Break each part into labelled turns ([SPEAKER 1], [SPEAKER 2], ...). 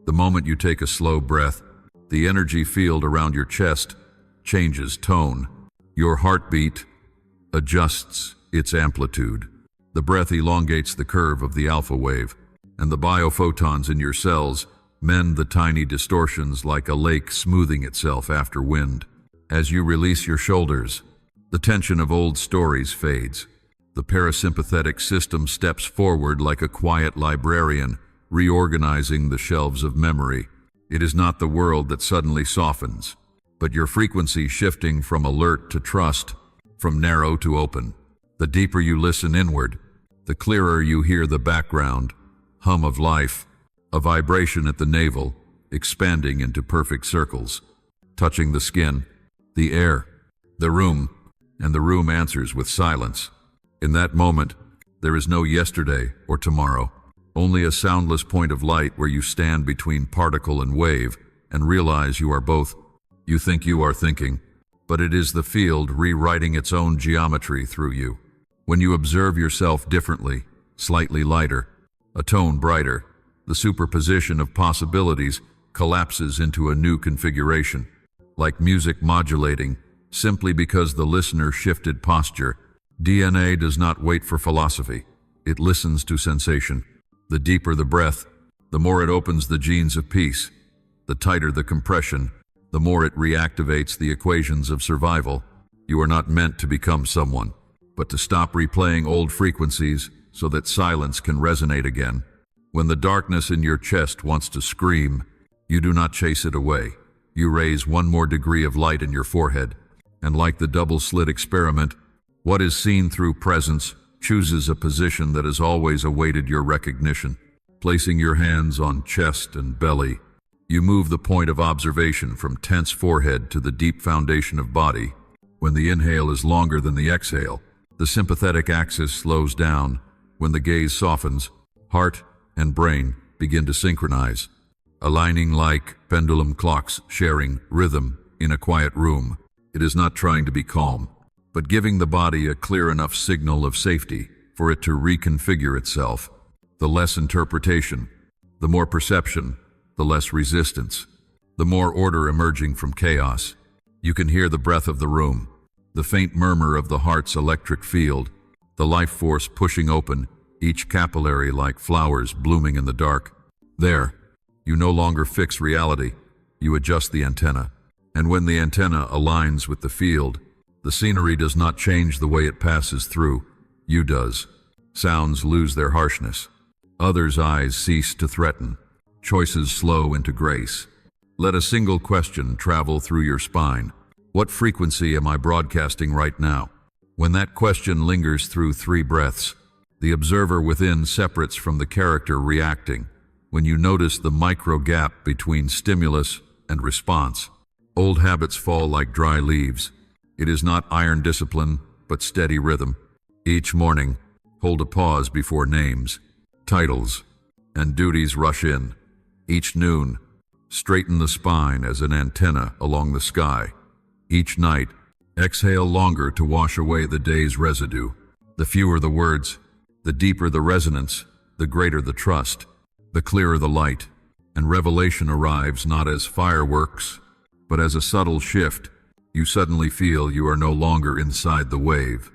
[SPEAKER 1] The moment you take a slow breath, the energy field around your chest changes tone. Your heartbeat adjusts its amplitude. The breath elongates the curve of the alpha wave, and the biophotons in your cells mend the tiny distortions like a lake smoothing itself after wind. As you release your shoulders, the tension of old stories fades. The parasympathetic system steps forward like a quiet librarian, reorganizing the shelves of memory. It is not the world that suddenly softens, but your frequency shifting from alert to trust, from narrow to open. The deeper you listen inward, the clearer you hear the background hum of life, a vibration at the navel, expanding into perfect circles, touching the skin, the air, the room, and the room answers with silence. In that moment, there is no yesterday or tomorrow, only a soundless point of light where you stand between particle and wave and realize you are both. You think you are thinking, but it is the field rewriting its own geometry through you. When you observe yourself differently, slightly lighter, a tone brighter, the superposition of possibilities collapses into a new configuration, like music modulating, simply because the listener shifted posture. DNA does not wait for philosophy. It listens to sensation. The deeper the breath, the more it opens the genes of peace. The tighter the compression, the more it reactivates the equations of survival. You are not meant to become someone, but to stop replaying old frequencies so that silence can resonate again. When the darkness in your chest wants to scream, you do not chase it away. You raise one more degree of light in your forehead, and like the double-slit experiment, what is seen through presence chooses a position that has always awaited your recognition. Placing your hands on chest and belly, you move the point of observation from tense forehead to the deep foundation of body. When the inhale is longer than the exhale, the sympathetic axis slows down. When the gaze softens, heart and brain begin to synchronize, aligning like pendulum clocks sharing rhythm in a quiet room. It is not trying to be calm, but giving the body a clear enough signal of safety for it to reconfigure itself. The less interpretation, the more perception, the less resistance, the more order emerging from chaos. You can hear the breath of the room, the faint murmur of the heart's electric field, the life force pushing open, each capillary like flowers blooming in the dark. There, you no longer fix reality, you adjust the antenna. And when the antenna aligns with the field, the scenery does not change the way it passes through, you does. Sounds lose their harshness. Others' eyes cease to threaten. Choices slow into grace. Let a single question travel through your spine. What frequency am I broadcasting right now? When that question lingers through 3 breaths, the observer within separates from the character reacting. When you notice the micro gap between stimulus and response, old habits fall like dry leaves. It is not iron discipline, but steady rhythm. Each morning, hold a pause before names, titles, and duties rush in. Each noon, straighten the spine as an antenna along the sky. Each night, exhale longer to wash away the day's residue. The fewer the words, the deeper the resonance, the greater the trust, the clearer the light, and revelation arrives not as fireworks, but as a subtle shift. You suddenly feel you are no longer inside the wave,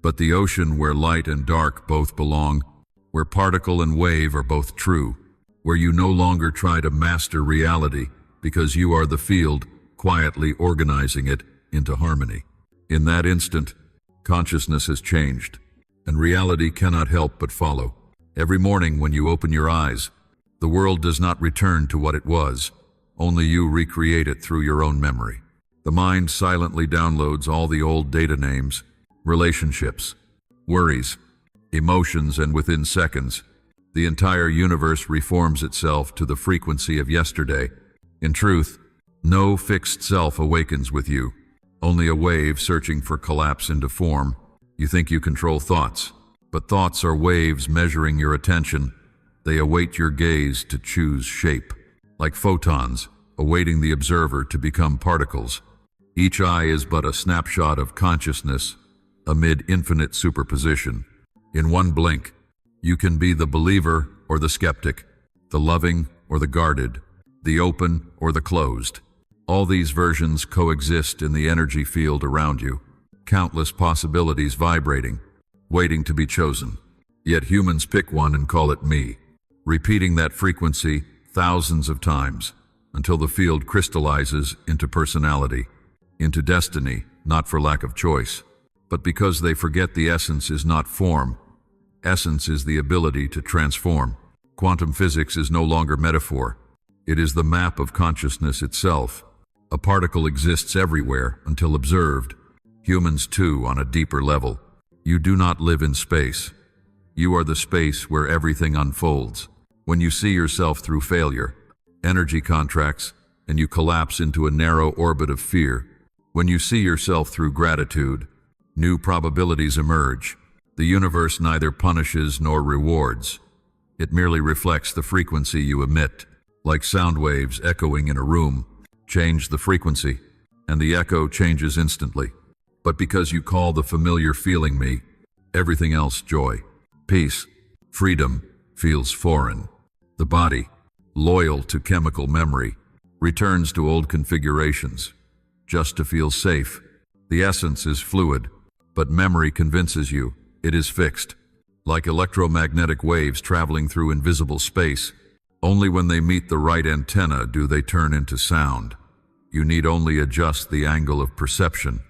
[SPEAKER 1] but the ocean where light and dark both belong, where particle and wave are both true, where you no longer try to master reality because you are the field quietly organizing it into harmony. In that instant, consciousness has changed, and reality cannot help but follow. Every morning when you open your eyes, the world does not return to what it was, only you recreate it through your own memory. The mind silently downloads all the old data names, relationships, worries, emotions, and within seconds, the entire universe reforms itself to the frequency of yesterday. In truth, no fixed self awakens with you, only a wave searching for collapse into form. You think you control thoughts, but thoughts are waves measuring your attention. They await your gaze to choose shape, like photons awaiting the observer to become particles. Each eye is but a snapshot of consciousness amid infinite superposition. In one blink, you can be the believer or the skeptic, the loving or the guarded, the open or the closed. All these versions coexist in the energy field around you, countless possibilities vibrating, waiting to be chosen. Yet humans pick one and call it me, repeating that frequency thousands of times until the field crystallizes into personality, into destiny, not for lack of choice, but because they forget the essence is not form. Essence is the ability to transform. Quantum physics is no longer metaphor. It is the map of consciousness itself. A particle exists everywhere until observed. Humans too, on a deeper level. You do not live in space. You are the space where everything unfolds. When you see yourself through failure, energy contracts, and you collapse into a narrow orbit of fear. When you see yourself through gratitude, new probabilities emerge. The universe neither punishes nor rewards. It merely reflects the frequency you emit, like sound waves echoing in a room. Change the frequency, and the echo changes instantly. But because you call the familiar feeling me, everything else joy, peace, freedom, feels foreign. The body, loyal to chemical memory, returns to old configurations, just to feel safe. The essence is fluid, but memory convinces you it is fixed. Like electromagnetic waves traveling through invisible space, only when they meet the right antenna do they turn into sound. You need only adjust the angle of perception,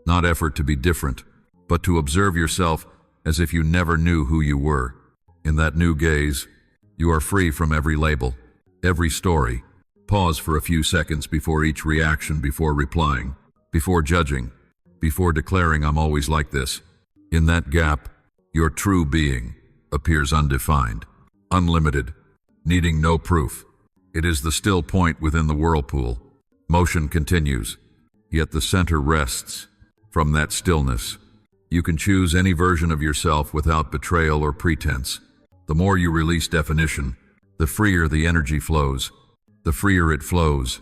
[SPEAKER 1] not effort to be different, but to observe yourself as if you never knew who you were. In that new gaze, you are free from every label, every story. Pause for a few seconds before each reaction, before replying, before judging, before declaring I'm always like this. In that gap, your true being appears undefined, unlimited, needing no proof. It is the still point within the whirlpool. Motion continues, yet the center rests. From that stillness, you can choose any version of yourself without betrayal or pretense. The more you release definition, the freer the energy flows. The freer it flows,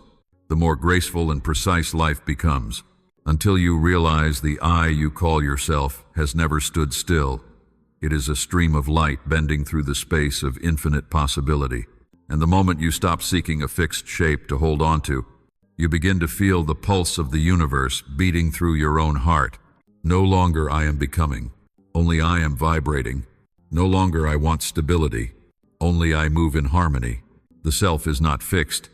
[SPEAKER 1] the more graceful and precise life becomes, until you realize the I you call yourself has never stood still. It is a stream of light bending through the space of infinite possibility. And the moment you stop seeking a fixed shape to hold on to, you begin to feel the pulse of the universe beating through your own heart. No longer I am becoming, only I am vibrating. No longer I want stability, only I move in harmony. The self is not fixed.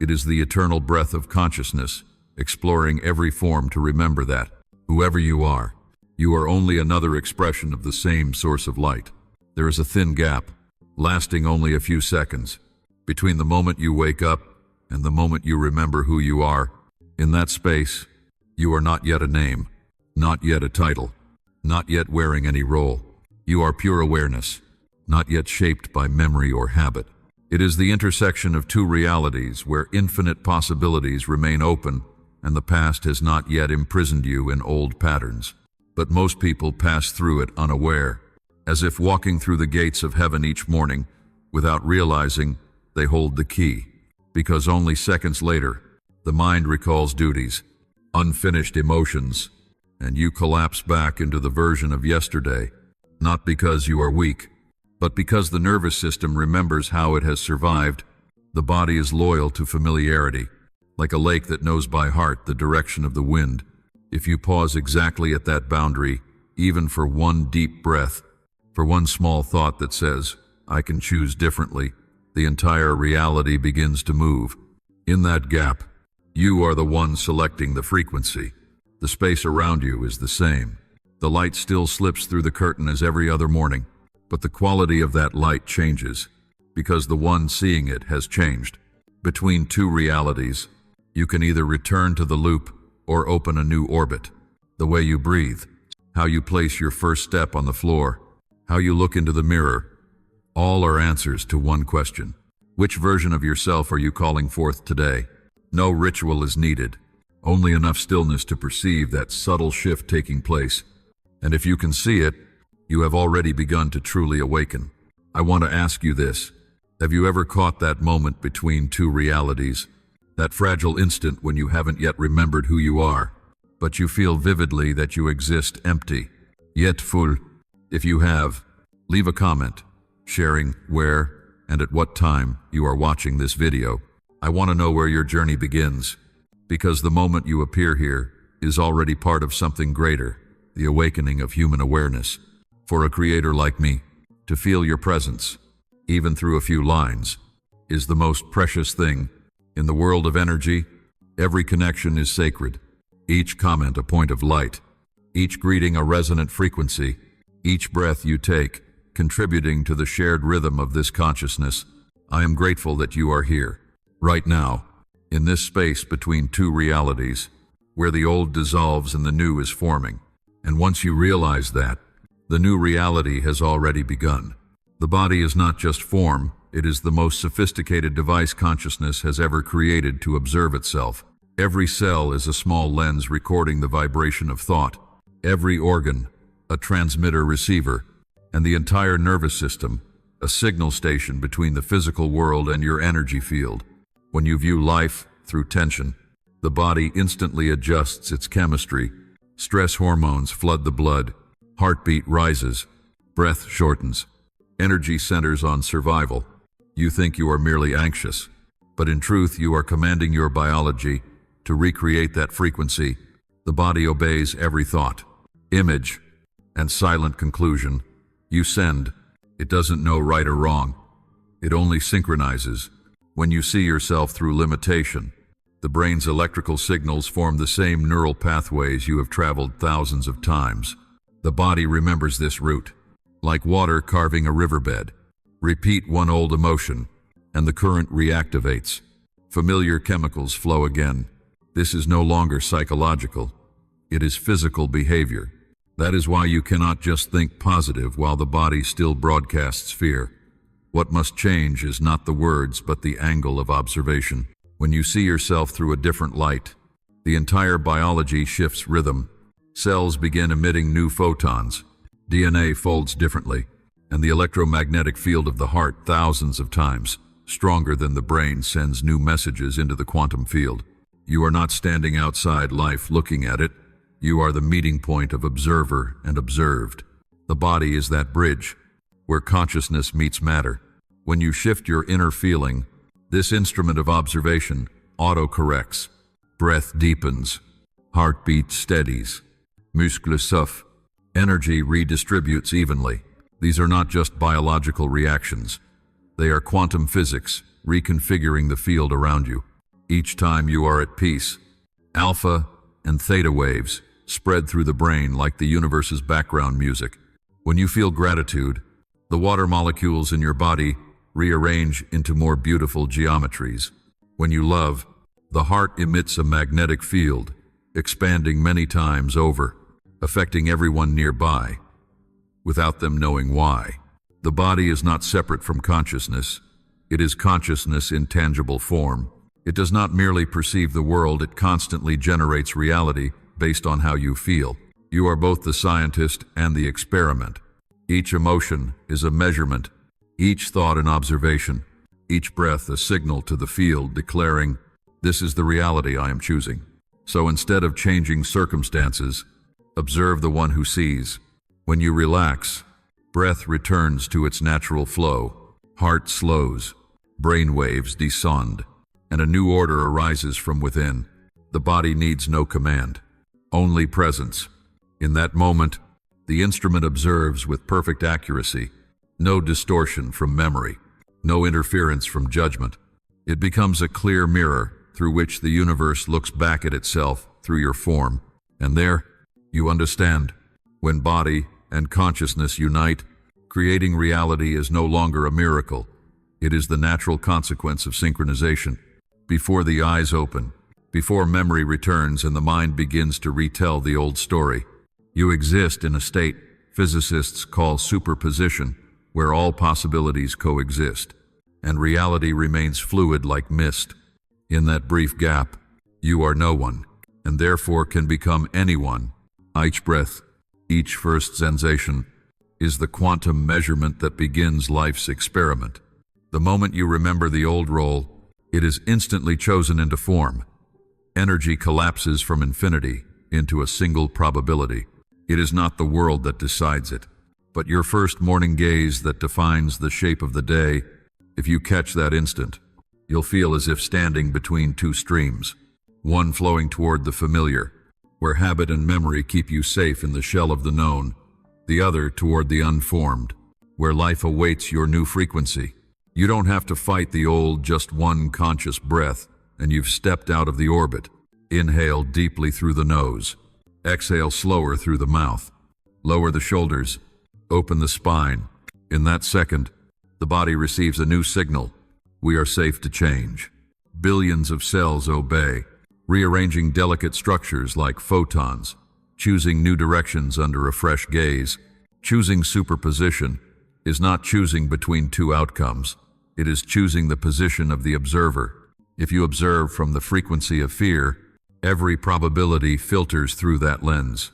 [SPEAKER 1] It is the eternal breath of consciousness, exploring every form to remember that, whoever you are only another expression of the same source of light. There is a thin gap, lasting only a few seconds, between the moment you wake up and the moment you remember who you are. In that space, you are not yet a name, not yet a title, not yet wearing any role. You are pure awareness, not yet shaped by memory or habit. It is the intersection of two realities where infinite possibilities remain open and the past has not yet imprisoned you in old patterns. But most people pass through it unaware, as if walking through the gates of heaven each morning without realizing they hold the key. Because only seconds later, the mind recalls duties, unfinished emotions, and you collapse back into the version of yesterday, not because you are weak, but because the nervous system remembers how it has survived. The body is loyal to familiarity, like a lake that knows by heart the direction of the wind. If you pause exactly at that boundary, even for one deep breath, for one small thought that says, I can choose differently, the entire reality begins to move. In that gap, you are the one selecting the frequency. The space around you is the same. The light still slips through the curtain as every other morning, but the quality of that light changes, because the one seeing it has changed. Between two realities, you can either return to the loop or open a new orbit. The way you breathe, how you place your first step on the floor, how you look into the mirror, all are answers to one question. Which version of yourself are you calling forth today? No ritual is needed, only enough stillness to perceive that subtle shift taking place. And if you can see it, you have already begun to truly awaken. I want to ask you this. Have you ever caught that moment between two realities? That fragile instant when you haven't yet remembered who you are, but you feel vividly that you exist empty, yet full. If you have, leave a comment, sharing where and at what time you are watching this video. I want to know where your journey begins, because the moment you appear here is already part of something greater, the awakening of human awareness. For a creator like me, to feel your presence, even through a few lines, is the most precious thing. In the world of energy, every connection is sacred, each comment a point of light, each greeting a resonant frequency, each breath you take contributing to the shared rhythm of this consciousness. I am grateful that you are here, right now, in this space between two realities, where the old dissolves and the new is forming. And once you realize that, the new reality has already begun. The body is not just form, it is the most sophisticated device consciousness has ever created to observe itself. Every cell is a small lens recording the vibration of thought. Every organ, a transmitter-receiver, and the entire nervous system, a signal station between the physical world and your energy field. When you view life through tension, the body instantly adjusts its chemistry. Stress hormones flood the blood, heartbeat rises, breath shortens, energy centers on survival. You think you are merely anxious, but in truth you are commanding your biology to recreate that frequency. The body obeys every thought, image, and silent conclusion you send. It doesn't know right or wrong. It only synchronizes. When you see yourself through limitation, the brain's electrical signals form the same neural pathways you have traveled thousands of times. The body remembers this route, like water carving a riverbed. Repeat one old emotion, and the current reactivates. Familiar chemicals flow again. This is no longer psychological. It is physical behavior. That is why you cannot just think positive while the body still broadcasts fear. What must change is not the words but the angle of observation. When you see yourself through a different light, the entire biology shifts rhythm. Cells begin emitting new photons. DNA folds differently, and the electromagnetic field of the heart, thousands of times stronger than the brain, sends new messages into the quantum field. You are not standing outside life looking at it. You are the meeting point of observer and observed. The body is that bridge where consciousness meets matter. When you shift your inner feeling, this instrument of observation auto-corrects. Breath deepens, heartbeat steadies, muscles souffle, energy redistributes evenly. These are not just biological reactions. They are quantum physics, reconfiguring the field around you. Each time you are at peace, alpha and theta waves spread through the brain like the universe's background music. When you feel gratitude, the water molecules in your body rearrange into more beautiful geometries. When you love, the heart emits a magnetic field, expanding many times over, affecting everyone nearby, without them knowing why. The body is not separate from consciousness. It is consciousness in tangible form. It does not merely perceive the world, it constantly generates reality based on how you feel. You are both the scientist and the experiment. Each emotion is a measurement, each thought an observation, each breath a signal to the field declaring, "This is the reality I am choosing." So instead of changing circumstances, observe the one who sees. When you relax, breath returns to its natural flow, heart slows, brain waves descend, and a new order arises from within. The body needs no command, only presence. In that moment, the instrument observes with perfect accuracy, no distortion from memory, no interference from judgment. It becomes a clear mirror through which the universe looks back at itself through your form. And there, you understand, when body and consciousness unite, creating reality is no longer a miracle. It is the natural consequence of synchronization. Before the eyes open, before memory returns and the mind begins to retell the old story, you exist in a state physicists call superposition, where all possibilities coexist, and reality remains fluid like mist. In that brief gap, you are no one, and therefore can become anyone. Each breath, each first sensation, is the quantum measurement that begins life's experiment. The moment you remember the old role, it is instantly chosen into form. Energy collapses from infinity into a single probability. It is not the world that decides it, but your first morning gaze that defines the shape of the day. If you catch that instant, You'll feel as if standing between two streams, one flowing toward the familiar, where habit and memory keep you safe in the shell of the known, the other toward the unformed, where life awaits your new frequency. You don't have to fight the old, just one conscious breath, and you've stepped out of the orbit. Inhale deeply through the nose. Exhale slower through the mouth. Lower the shoulders. Open the spine. In that second, the body receives a new signal. We are safe to change. Billions of cells obey, rearranging delicate structures like photons, choosing new directions under a fresh gaze. Choosing superposition is not choosing between two outcomes. It is choosing the position of the observer. If you observe from the frequency of fear, every probability filters through that lens.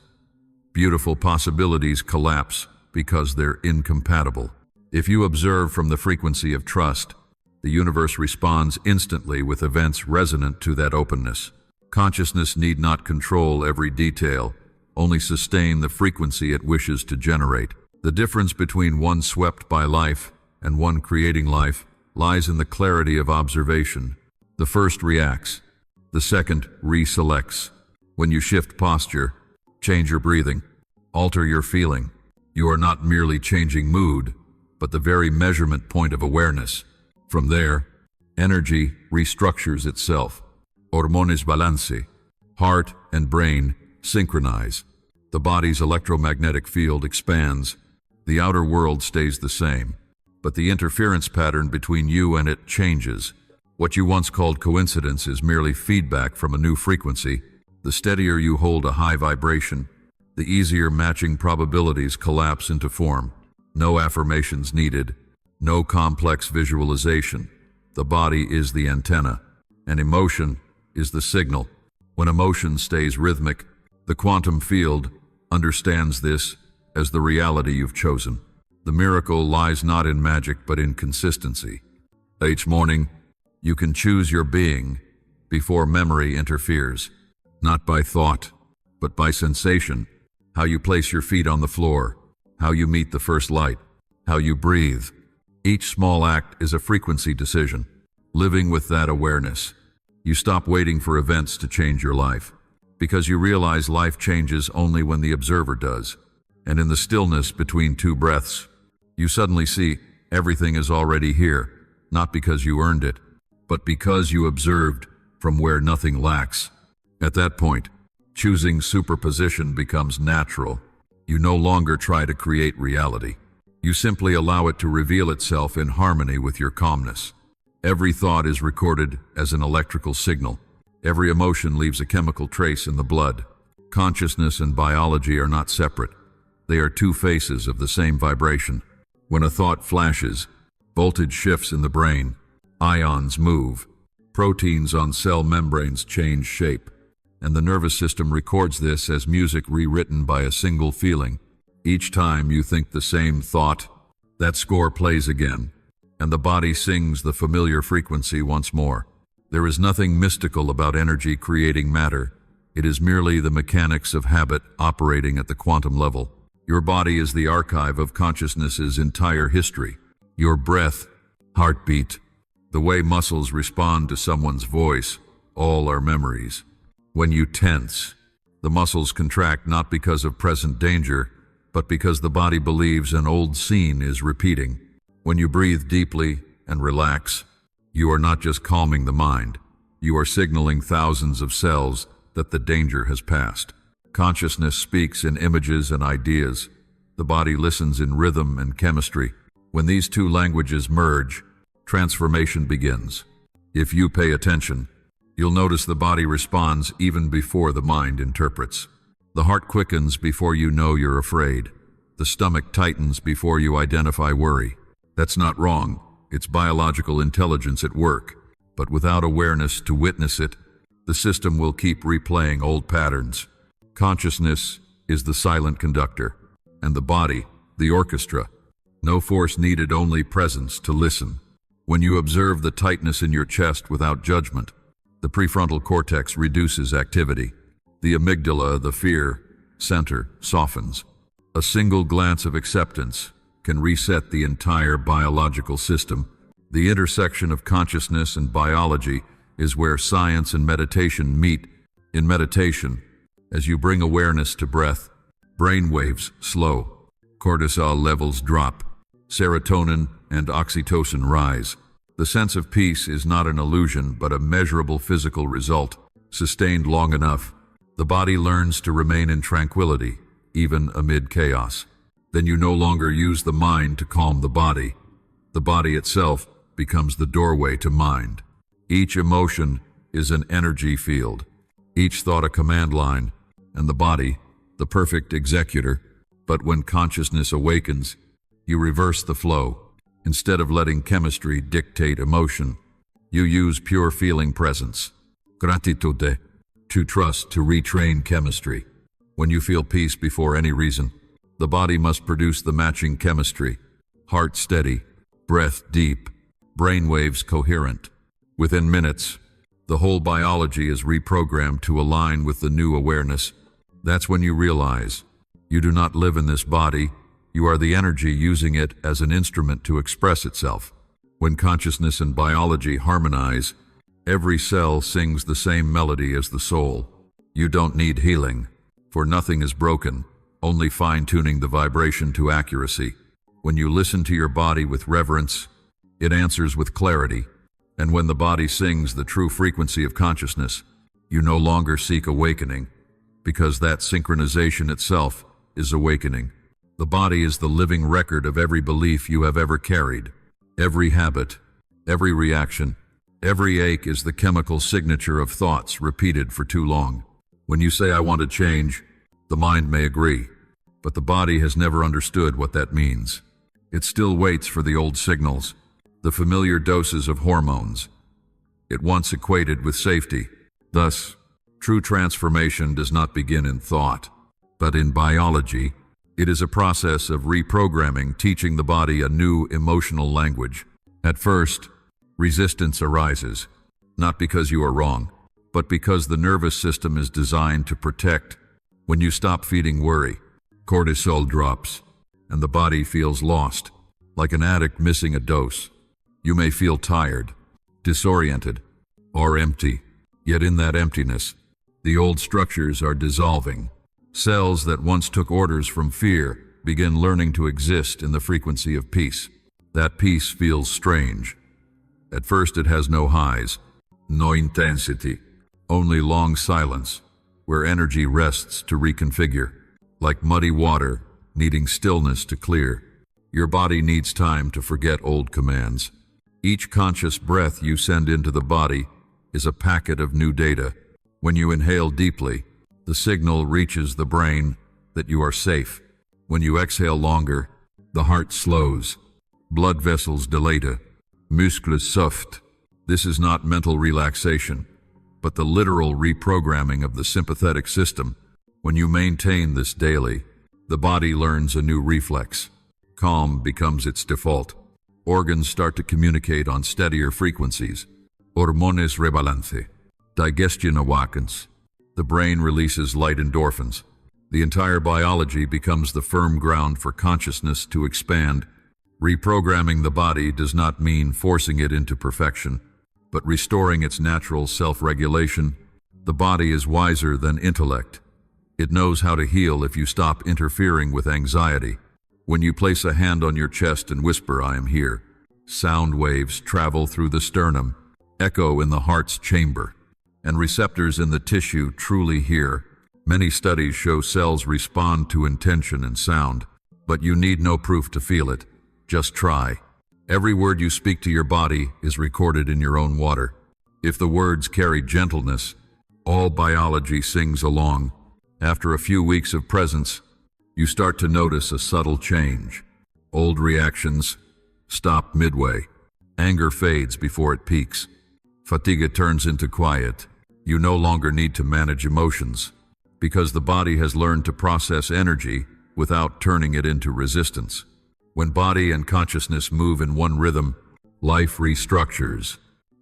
[SPEAKER 1] Beautiful possibilities collapse because they're incompatible. If you observe from the frequency of trust, the universe responds instantly with events resonant to that openness. Consciousness need not control every detail, only sustain the frequency it wishes to generate. The difference between one swept by life and one creating life lies in the clarity of observation. The first reacts, the second reselects. When you shift posture, change your breathing, alter your feeling, you are not merely changing mood, but the very measurement point of awareness. From there, energy restructures itself. Hormones balance. Heart and brain synchronize. The body's electromagnetic field expands. The outer world stays the same, but the interference pattern between you and it changes. What you once called coincidence is merely feedback from a new frequency. The steadier you hold a high vibration, the easier matching probabilities collapse into form. No affirmations needed, no complex visualization. The body is the antenna, and emotion is the signal. When emotion stays rhythmic, the quantum field understands this as the reality you've chosen. The miracle lies not in magic but in consistency. Each morning, you can choose your being before memory interferes, not by thought, but by sensation. How you place your feet on the floor, how you meet the first light, how you breathe. Each small act is a frequency decision. Living with that awareness, you stop waiting for events to change your life, because you realize life changes only when the observer does. And in the stillness between two breaths, you suddenly see everything is already here, not because you earned it, but because you observed from where nothing lacks. At that point, choosing superposition becomes natural. You no longer try to create reality. You simply allow it to reveal itself in harmony with your calmness. Every thought is recorded as an electrical signal. Every emotion leaves a chemical trace in the blood. Consciousness and biology are not separate. They are two faces of the same vibration. When a thought flashes, voltage shifts in the brain. Ions move. Proteins on cell membranes change shape. And the nervous system records this as music rewritten by a single feeling. Each time you think the same thought, that score plays again, and the body sings the familiar frequency once more. There is nothing mystical about energy creating matter. It is merely the mechanics of habit operating at the quantum level. Your body is the archive of consciousness's entire history. Your breath, heartbeat, the way muscles respond to someone's voice, all are memories. When you tense, the muscles contract not because of present danger, but because the body believes an old scene is repeating. When you breathe deeply and relax, you are not just calming the mind, you are signaling thousands of cells that the danger has passed. Consciousness speaks in images and ideas. The body listens in rhythm and chemistry. When these two languages merge, transformation begins. If you pay attention, you'll notice the body responds even before the mind interprets. The heart quickens before you know you're afraid. The stomach tightens before you identify worry. That's not wrong. It's biological intelligence at work. But without awareness to witness it, the system will keep replaying old patterns. Consciousness is the silent conductor, and the body, the orchestra. No force needed, only presence to listen. When you observe the tightness in your chest without judgment, the prefrontal cortex reduces activity. The amygdala, the fear center, softens. A single glance of acceptance can reset the entire biological system. The intersection of consciousness and biology is where science and meditation meet. In meditation, as you bring awareness to breath, brain waves slow, cortisol levels drop, serotonin and oxytocin rise. The sense of peace is not an illusion but a measurable physical result. Sustained long enough, the body learns to remain in tranquility, even amid chaos. Then you no longer use the mind to calm the body. The body itself becomes the doorway to mind. Each emotion is an energy field, each thought a command line, and the body, the perfect executor. But when consciousness awakens, you reverse the flow. Instead of letting chemistry dictate emotion, you use pure feeling presence. Gratitude, to trust, to retrain chemistry. When you feel peace before any reason, the body must produce the matching chemistry. Heart steady, breath deep, brainwaves coherent. Within minutes, the whole biology is reprogrammed to align with the new awareness. That's when you realize you do not live in this body, you are the energy using it as an instrument to express itself. When consciousness and biology harmonize, every cell sings the same melody as the soul. You don't need healing, for nothing is broken, only fine-tuning the vibration to accuracy. When you listen to your body with reverence, it answers with clarity. And when the body sings the true frequency of consciousness, you no longer seek awakening, because that synchronization itself is awakening. The body is the living record of every belief you have ever carried. Every habit, every reaction, every ache is the chemical signature of thoughts repeated for too long. When you say, "I want to change," the mind may agree, but the body has never understood what that means. It still waits for the old signals, the familiar doses of hormones it once equated with safety. Thus, true transformation does not begin in thought, but in biology. It is a process of reprogramming, teaching the body a new emotional language. At first, resistance arises, not because you are wrong, but because the nervous system is designed to protect. When you stop feeding worry, cortisol drops, and the body feels lost, like an addict missing a dose. You may feel tired, disoriented, or empty, yet in that emptiness, the old structures are dissolving. Cells that once took orders from fear begin learning to exist in the frequency of peace. That peace feels strange. At first it has no highs, no intensity, only long silence, where energy rests to reconfigure, like muddy water needing stillness to clear. Your body needs time to forget old commands. Each conscious breath you send into the body is a packet of new data. When you inhale deeply, the signal reaches the brain that you are safe. When you exhale longer, the heart slows, blood vessels dilate, muscles soft. This is not mental relaxation, but the literal reprogramming of the sympathetic system. When you maintain this daily, the body learns a new reflex. Calm becomes its default. Organs start to communicate on steadier frequencies. Hormones rebalance. Digestion awakens. The brain releases light endorphins. The entire biology becomes the firm ground for consciousness to expand. Reprogramming the body does not mean forcing it into perfection, but restoring its natural self-regulation. The body is wiser than intellect. It knows how to heal if you stop interfering with anxiety. When you place a hand on your chest and whisper, "I am here," sound waves travel through the sternum, echo in the heart's chamber, and receptors in the tissue truly hear. Many studies show cells respond to intention and sound, but you need no proof to feel it. Just try. Every word you speak to your body is recorded in your own water. If the words carry gentleness, all biology sings along. After a few weeks of presence, you start to notice a subtle change. Old reactions stop midway. Anger fades before it peaks. Fatigue turns into quiet. You no longer need to manage emotions, because the body has learned to process energy without turning it into resistance. When body and consciousness move in one rhythm, life restructures.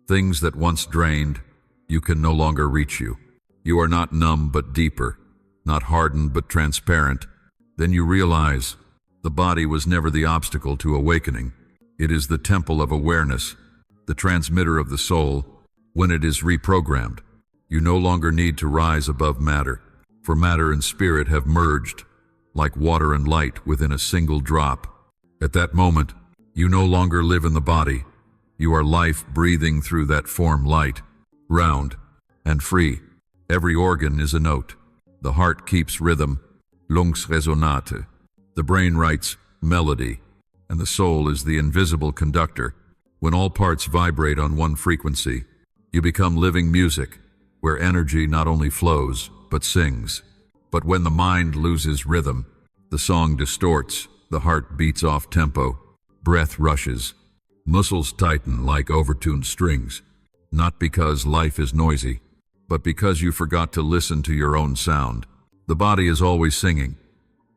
[SPEAKER 1] Things that once drained you can no longer reach you. You are not numb but deeper, not hardened but transparent. Then you realize the body was never the obstacle to awakening. It is the temple of awareness, the transmitter of the soul. When it is reprogrammed, you no longer need to rise above matter, for matter and spirit have merged, like water and light within a single drop. At that moment, you no longer live in the body. You are life breathing through that form, light, round, and free. Every organ is a note. The heart keeps rhythm, lungs resonate. The brain writes melody, and the soul is the invisible conductor. When all parts vibrate on one frequency, you become living music, where energy not only flows, but sings. But when the mind loses rhythm, the song distorts, the heart beats off tempo, breath rushes, muscles tighten like overtuned strings, not because life is noisy, but because you forgot to listen to your own sound. The body is always singing.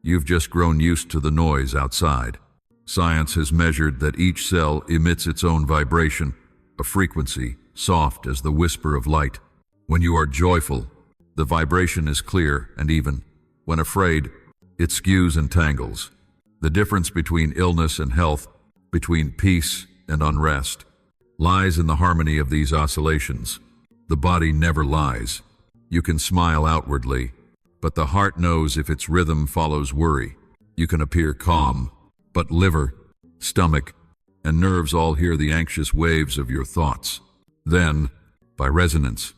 [SPEAKER 1] You've just grown used to the noise outside. Science has measured that each cell emits its own vibration, a frequency soft as the whisper of light. When you are joyful, the vibration is clear and even. When afraid, it skews and tangles. The difference between illness and health, between peace and unrest, lies in the harmony of these oscillations. The body never lies. You can smile outwardly, but the heart knows if its rhythm follows worry. You can appear calm, but liver, stomach, and nerves all hear the anxious waves of your thoughts. Then, by resonance,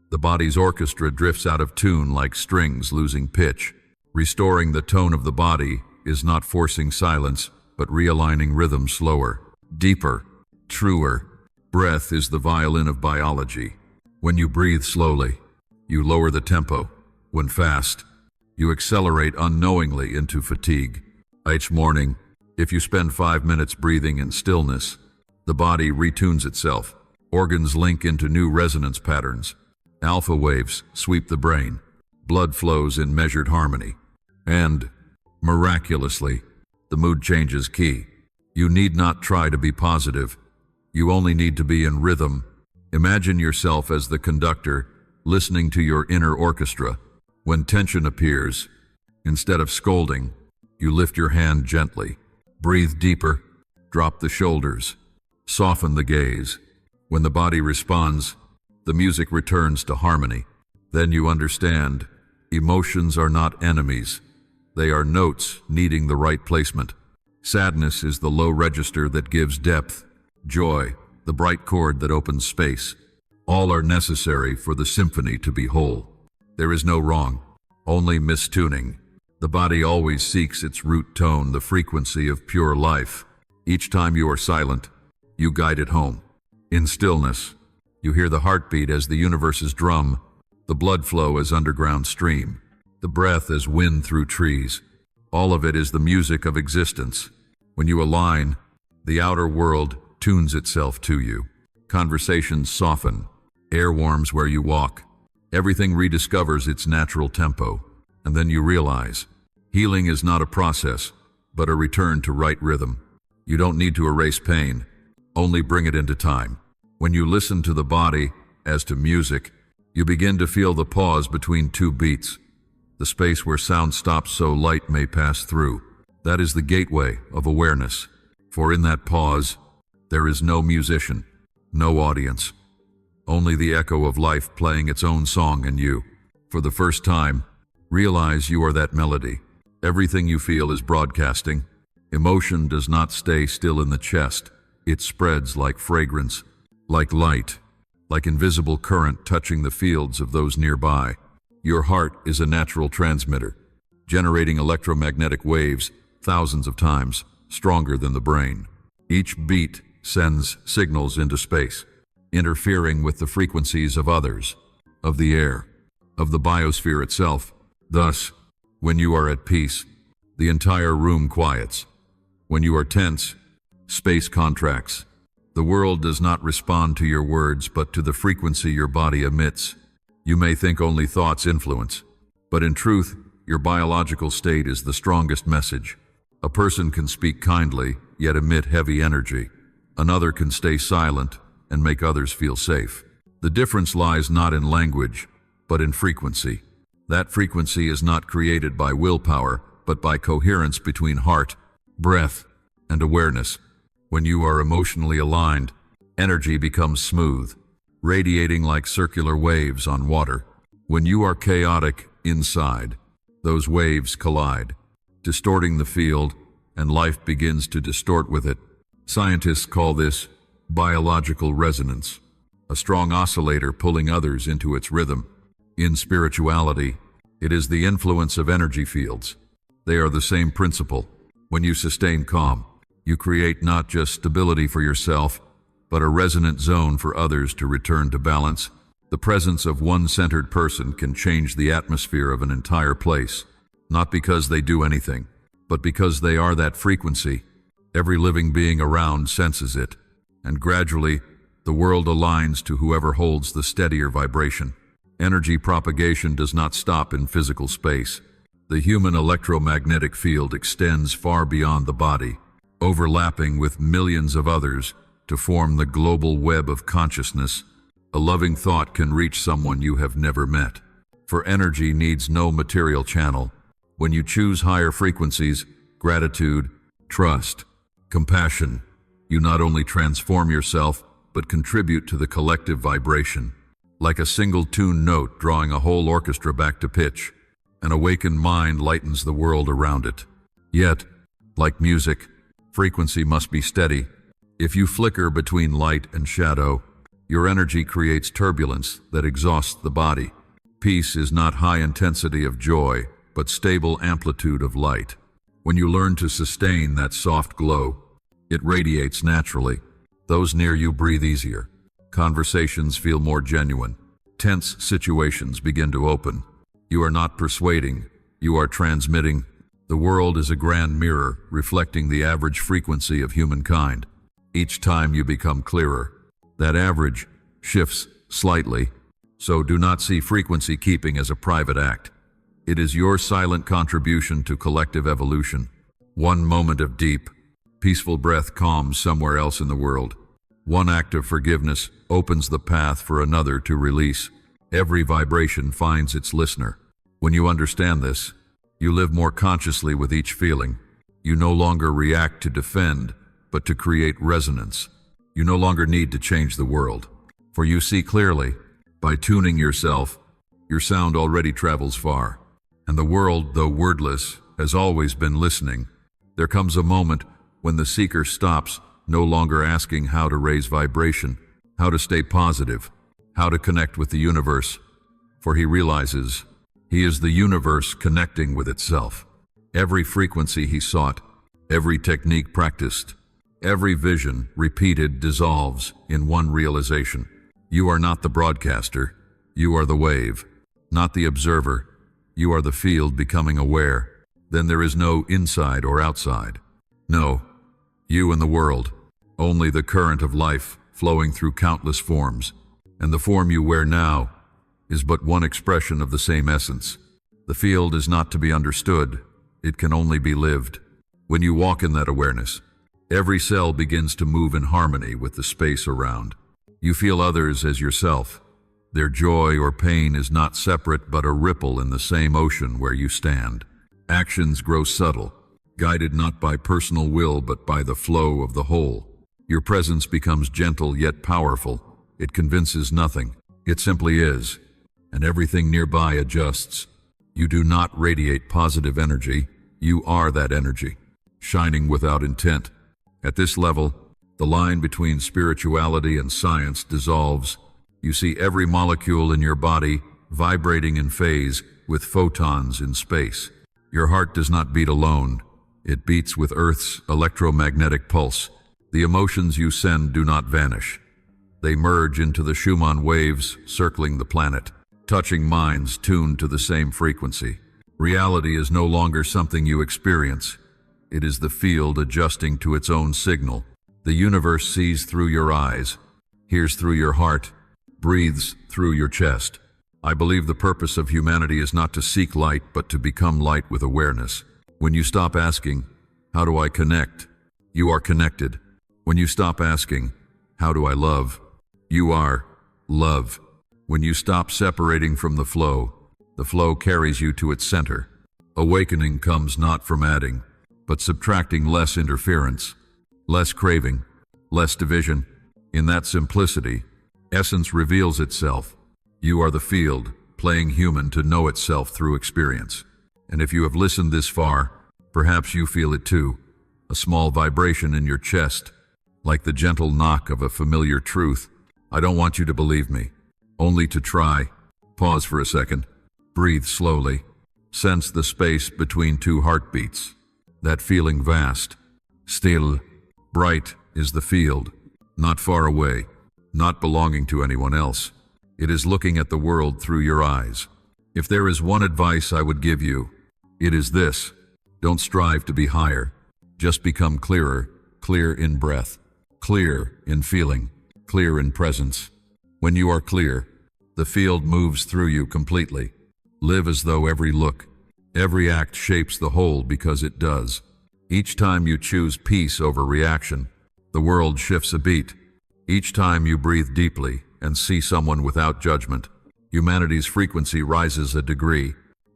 [SPEAKER 1] the body's orchestra drifts out of tune like strings losing pitch. Restoring the tone of the body is not forcing silence, but realigning rhythm slower, deeper, truer. Breath is the violin of biology. When you breathe slowly, you lower the tempo. When fast, you accelerate unknowingly into fatigue. Each morning, if you spend 5 minutes breathing in stillness, the body retunes itself. Organs link into new resonance patterns. Alpha waves sweep the brain. Blood flows in measured harmony. And, miraculously, the mood changes key. You need not try to be positive. You only need to be in rhythm. Imagine yourself as the conductor, listening to your inner orchestra. When tension appears, instead of scolding, you lift your hand gently. Breathe deeper. Drop the shoulders. Soften the gaze. When the body responds, the music returns to harmony. Then you understand, emotions are not enemies. They are notes needing the right placement. Sadness is the low register that gives depth. Joy, the bright chord that opens space. All are necessary for the symphony to be whole. There is no wrong, only mistuning. The body always seeks its root tone, the frequency of pure life. Each time you are silent, you guide it home. In stillness, you hear the heartbeat as the universe's drum, the blood flow as underground stream, the breath as wind through trees. All of it is the music of existence. When you align, the outer world tunes itself to you. Conversations soften, air warms where you walk. Everything rediscovers its natural tempo. And then you realize, healing is not a process, but a return to right rhythm. You don't need to erase pain, only bring it into time. When you listen to the body, as to music, you begin to feel the pause between two beats, the space where sound stops so light may pass through. That is the gateway of awareness. For in that pause, there is no musician, no audience, only the echo of life playing its own song in you. For the first time, realize you are that melody. Everything you feel is broadcasting. Emotion does not stay still in the chest. It spreads like fragrance, like light, like invisible current touching the fields of those nearby. Your heart is a natural transmitter, generating electromagnetic waves thousands of times stronger than the brain. Each beat sends signals into space, interfering with the frequencies of others, of the air, of the biosphere itself. Thus, when you are at peace, the entire room quiets. When you are tense, space contracts. The world does not respond to your words, but to the frequency your body emits. You may think only thoughts influence, but in truth, your biological state is the strongest message. A person can speak kindly, yet emit heavy energy. Another can stay silent and make others feel safe. The difference lies not in language, but in frequency. That frequency is not created by willpower, but by coherence between heart, breath, and awareness. When you are emotionally aligned, energy becomes smooth, radiating like circular waves on water. When you are chaotic inside, those waves collide, distorting the field, and life begins to distort with it. Scientists call this biological resonance, a strong oscillator pulling others into its rhythm. In spirituality, it is the influence of energy fields. They are the same principle. When you sustain calm, you create not just stability for yourself, but a resonant zone for others to return to balance. The presence of one centered person can change the atmosphere of an entire place, not because they do anything, but because they are that frequency. Every living being around senses it, and gradually, the world aligns to whoever holds the steadier vibration. Energy propagation does not stop in physical space. The human electromagnetic field extends far beyond the body, overlapping with millions of others to form the global web of consciousness. A loving thought can reach someone you have never met. For energy needs no material channel. When you choose higher frequencies, gratitude, trust, compassion, you not only transform yourself, but contribute to the collective vibration. Like a single-tuned note drawing a whole orchestra back to pitch, an awakened mind lightens the world around it. Yet, like music, frequency must be steady. If you flicker between light and shadow, your energy creates turbulence that exhausts the body. Peace is not high intensity of joy, but stable amplitude of light. When you learn to sustain that soft glow, it radiates naturally. Those near you breathe easier. Conversations feel more genuine. Tense situations begin to open. You are not persuading, you are transmitting. The world is a grand mirror reflecting the average frequency of humankind. Each time you become clearer, that average shifts slightly. So do not see frequency keeping as a private act. It is your silent contribution to collective evolution. One moment of deep, peaceful breath calms somewhere else in the world. One act of forgiveness opens the path for another to release. Every vibration finds its listener. When you understand this, you live more consciously with each feeling. You no longer react to defend, but to create resonance. You no longer need to change the world, for you see clearly. By tuning yourself, your sound already travels far. And the world, though wordless, has always been listening. There comes a moment when the seeker stops, no longer asking how to raise vibration, how to stay positive, how to connect with the universe, for he realizes he is the universe connecting with itself. Every frequency he sought, every technique practiced, every vision repeated dissolves in one realization. You are not the broadcaster, you are the wave, not the observer. You are the field becoming aware. Then there is no inside or outside. No, you and the world, only the current of life flowing through countless forms. And the form you wear now is but one expression of the same essence. The field is not to be understood, it can only be lived. When you walk in that awareness, every cell begins to move in harmony with the space around. You feel others as yourself. Their joy or pain is not separate but a ripple in the same ocean where you stand. Actions grow subtle, guided not by personal will but by the flow of the whole. Your presence becomes gentle yet powerful. It convinces nothing. It simply is. And everything nearby adjusts. You do not radiate positive energy. You are that energy, shining without intent. At this level, the line between spirituality and science dissolves. You see every molecule in your body vibrating in phase with photons in space. Your heart does not beat alone. It beats with Earth's electromagnetic pulse. The emotions you send do not vanish. They merge into the Schumann waves circling the planet, touching minds tuned to the same frequency. Reality is no longer something you experience. It is the field adjusting to its own signal. The universe sees through your eyes, hears through your heart, breathes through your chest. I believe the purpose of humanity is not to seek light, but to become light with awareness. When you stop asking, how do I connect? You are connected. When you stop asking, how do I love? You are love. When you stop separating from the flow carries you to its center. Awakening comes not from adding, but subtracting less interference. less craving, less division. In that simplicity, essence reveals itself. You are the field, playing human to know itself through experience. And if you have listened this far, perhaps you feel it too, a small vibration in your chest, like the gentle knock of a familiar truth. I don't want you to believe me, only to try. Pause for a second, breathe slowly, sense the space between two heartbeats. That feeling vast, still, bright is the field, not far away, not belonging to anyone else. It is looking at the world through your eyes. If there is one advice I would give you, it is this: don't strive to be higher, just become clearer, clear in breath, clear in feeling, clear in presence. When you are clear, the field moves through you completely. Live as though every look, every act shapes the whole, because it does. Each time you choose peace over reaction, the world shifts a beat. Each time you breathe deeply and see someone without judgment, humanity's frequency rises a degree.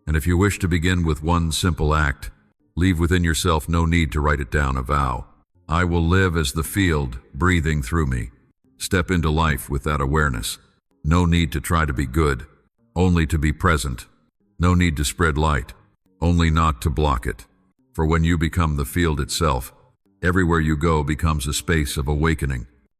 [SPEAKER 1] And if you wish to begin with one simple act, leave within yourself no need to write it down, a vow. I will live as the field breathing through me. Step into life with that awareness. No need to try to be good, only to be present. No need to spread light, only not to block it. For when you become the field itself, everywhere you go becomes a space of awakening.